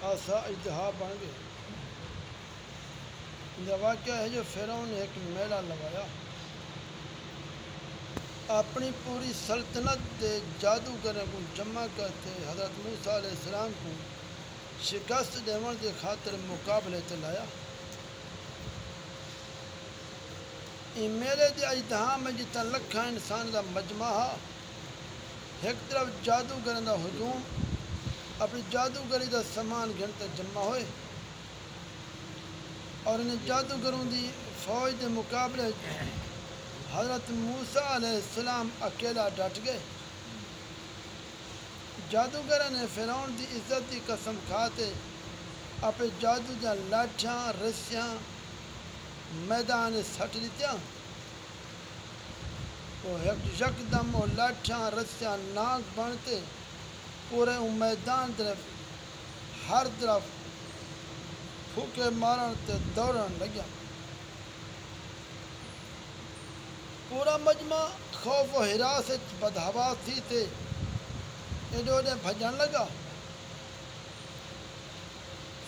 آسا اجتہا بن گئے۔ یہ واقعہ ہے جو فرعون نے ایک میلہ لگایا، اپنی پوری سلطنت دے جادوگروں کو جمع کرتے حضرت موسیٰ علیہ السلام کو شکست دیون کے خاطر مقابلے تے لایا۔ ان میلے کے اجتہا میں جتنا لکھاں انسان کا مجمع ہے، ایک طرف جادوگروں کا ہجوم اپنی جادوگری کا سامان گھنتے جمع ہوئے، اور ان جادوگروں دی فوج کے مقابلے حضرت موسیٰ علیہ السلام اکیلا ڈٹ گئے۔ جادوگروں نے فرعون دی عزت کی قسم کھاتے اپنے جادو دیا لاٹھیاں رسیاں میدان سٹ دیتیاں۔ وہ یکدم وہ لاٹھیاں رسیاں ناک بنتے پورے میدان طرف ہر طرف پھوکے مارن تے دوڑن لگیا۔ پورا مجمع خوف و ہراس بدحواس تھی تے ایڈو نے بھجن لگا۔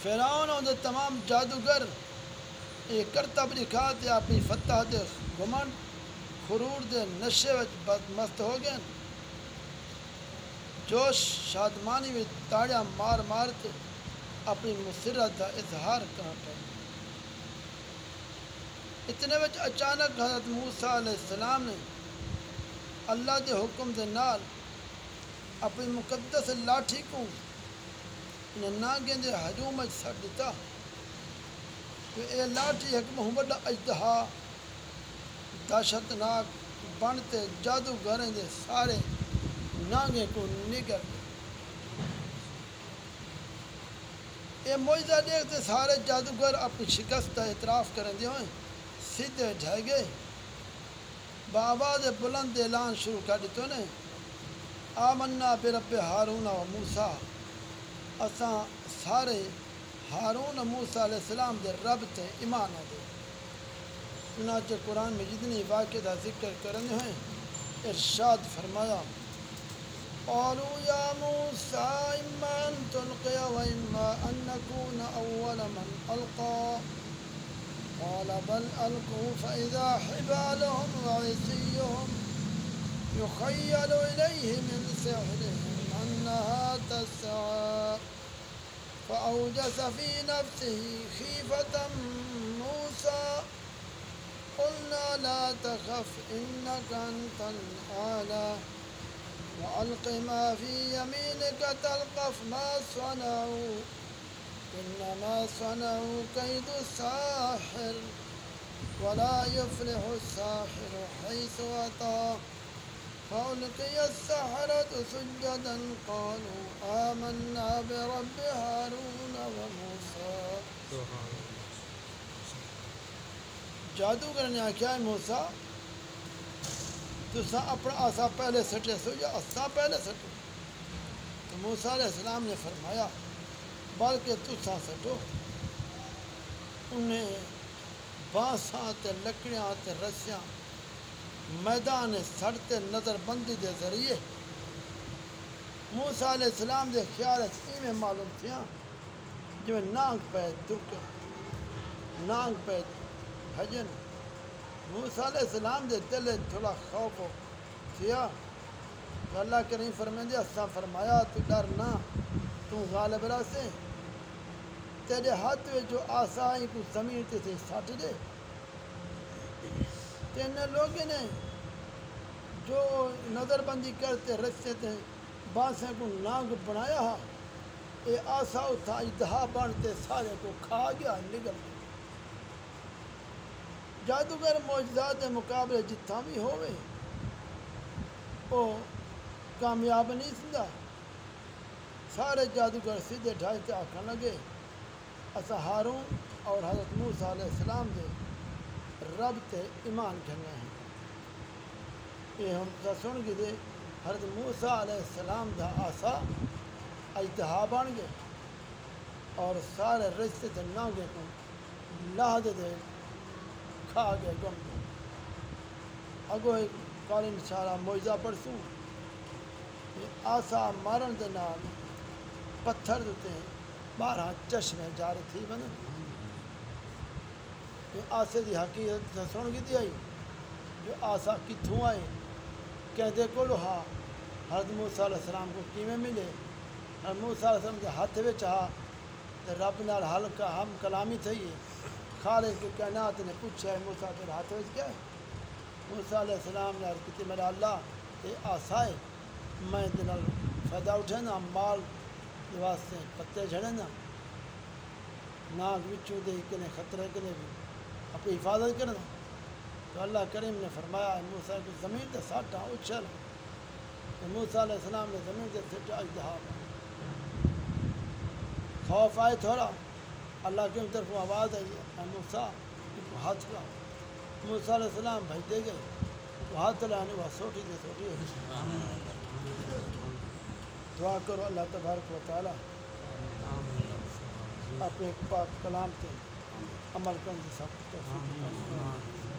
فرعون اور دے تمام جادوگر یہ کرتب دکھا تے اپنی فتح دے گمنڈ خرور دے نشے وچ مست ہو گئے، جوش شادمانی میں تاڑیاں مار مار تے اپنی مسرت کا اظہار کرنا پڑا۔ اتنے وچ اچانک حضرت موسیٰ علیہ السلام نے اللہ دے حکم دے نال اپنی مقدس لاٹھی کو انہیں نانگیں دے ہجوم وچ سٹ دیتا کہ اے لاٹھی ایک محمد اجتہا دہشتناک بنتے جادوگریں دے سارے نانگے کو نگر گئے۔ یہ معجزہ دیکھتے سارے جادوگر اپنی شکست کا اعتراف کریں دے ہوئے سیدھے ڈھائے گئے، بآواز بلند اعلان شروع کر دیتو نے، آمنا برب ہارون و موسیٰ، اساں سارے ہارون و موسیٰ علیہ السلام دے رب تے ایمان دے۔ چنانچہ قرآن میں جتنی واقعہ دا ذکر کرنے ہیں ارشاد فرمایا، قالوا یا موسیٰ اما ان تلقی و اما ان نکون اول من القا قال بل القوا فاذا حبالهم وعصيهم يخيل اليه من سحرهم انها تسعى فاوجس في نفسه خيفة موسى قلنا لا تخف انك انت الاعلى وألق ما في يمينك تلقف ما صنعوا إنما صنعوا كيد الساحر ولا يفلح الساحر حيث أتى فألقي السحرة سجدا قالوا آمنا برب هارون وموسى۔ جادوگر نے کیا موسیٰ تسا اپنا آسا پہلے سٹے سو یا آسا پہلے سٹو؟ تو موسیٰ علیہ السلام نے فرمایا بلکہ تسا سٹو۔ انہیں بانساں تے لکڑیاں تے رسیاں میدان سڑتے نظر بندی دے ذریعے موسیٰ علیہ السلام دے خیال میں معلوم تھیاں جو نانگ پہ دکھ نانگ پہ بھجن۔ موسیٰ علیہ السلام دے دل تھوڑا خوف تھیا تو اللہ کریم فرمائے اساں فرمایا تو ڈر نہ، تو غالب راسے، تیرے ہاتھ میں جو آسائی کو زمین تے سے سٹ دے۔ تین لوگوں نے جو نظر بندی کرتے رستے تے بانسیں کو نانگ بنایا ہا، اے آسا اتھا اجتہا بنتے سارے کو کھا گیا نگل گیا۔ جادوگر معجزات مقابلے جتھاں بھی ہوئے وہ کامیاب نہیں سندا۔ سارے جادوگر سیدھے ڈھائی تے آکھن لگے اسا ہارون اور حضرت موسیٰ علیہ السلام دے رب تے ایمان کھنے ہیں۔ یہ ہم سن گئے دے حضرت موسیٰ علیہ السلام دا آسا اجتہا بن گئے اور سارے رشتے تے نانگے کو لاہ دے کھا گئے گم گئے۔ اگو ایک کال انشاءاللہ معجزہ پڑھسوں، یہ آسا مارن دے نال پتھر دیتے ہیں بارہ چشمے جاری تھی بن آسے دی حقیقت سن کی دی آئی جو آسا کتھوں آئے کہتے کو لو ہاں حضرت موسیٰ علیہ السلام کو کیمیں ملے حضرت موسیٰ علیہ السلام کے ہاتھ میں چاہا تو رب نال حلقہ ہم کلامی تھئی خالق کے کائنات نے پوچھا ہے موسیٰ تیرے ہاتھ میں کیا ہے موسیٰ علیہ السلام نے عرض کی میرا اللہ یہ آسا ہے میں دنال فائدہ اٹھے نا مال واسطے پتے جھڑے نا ناک بچوں دے کنے خطرے کنے بھی اپنی حفاظت کرنا تو اللہ کریم نے فرمایا موسیٰ کی زمین تے ساٹھا اچھل تو موسیٰ علیہ السلام نے زمین تے سٹھا اجدہا خوف آئے تھوڑا اللہ کی طرف آواز آئی اے موسیٰ ہاتھ کا موسیٰ علیہ السلام بھائی دے گئے وہ ہاتھ لانے وہ سوٹی دے سوٹی ہوئی دعا کرو اللہ تبارک و تعالی اپنے پاک کلام کے عمل کرنے سب توفیق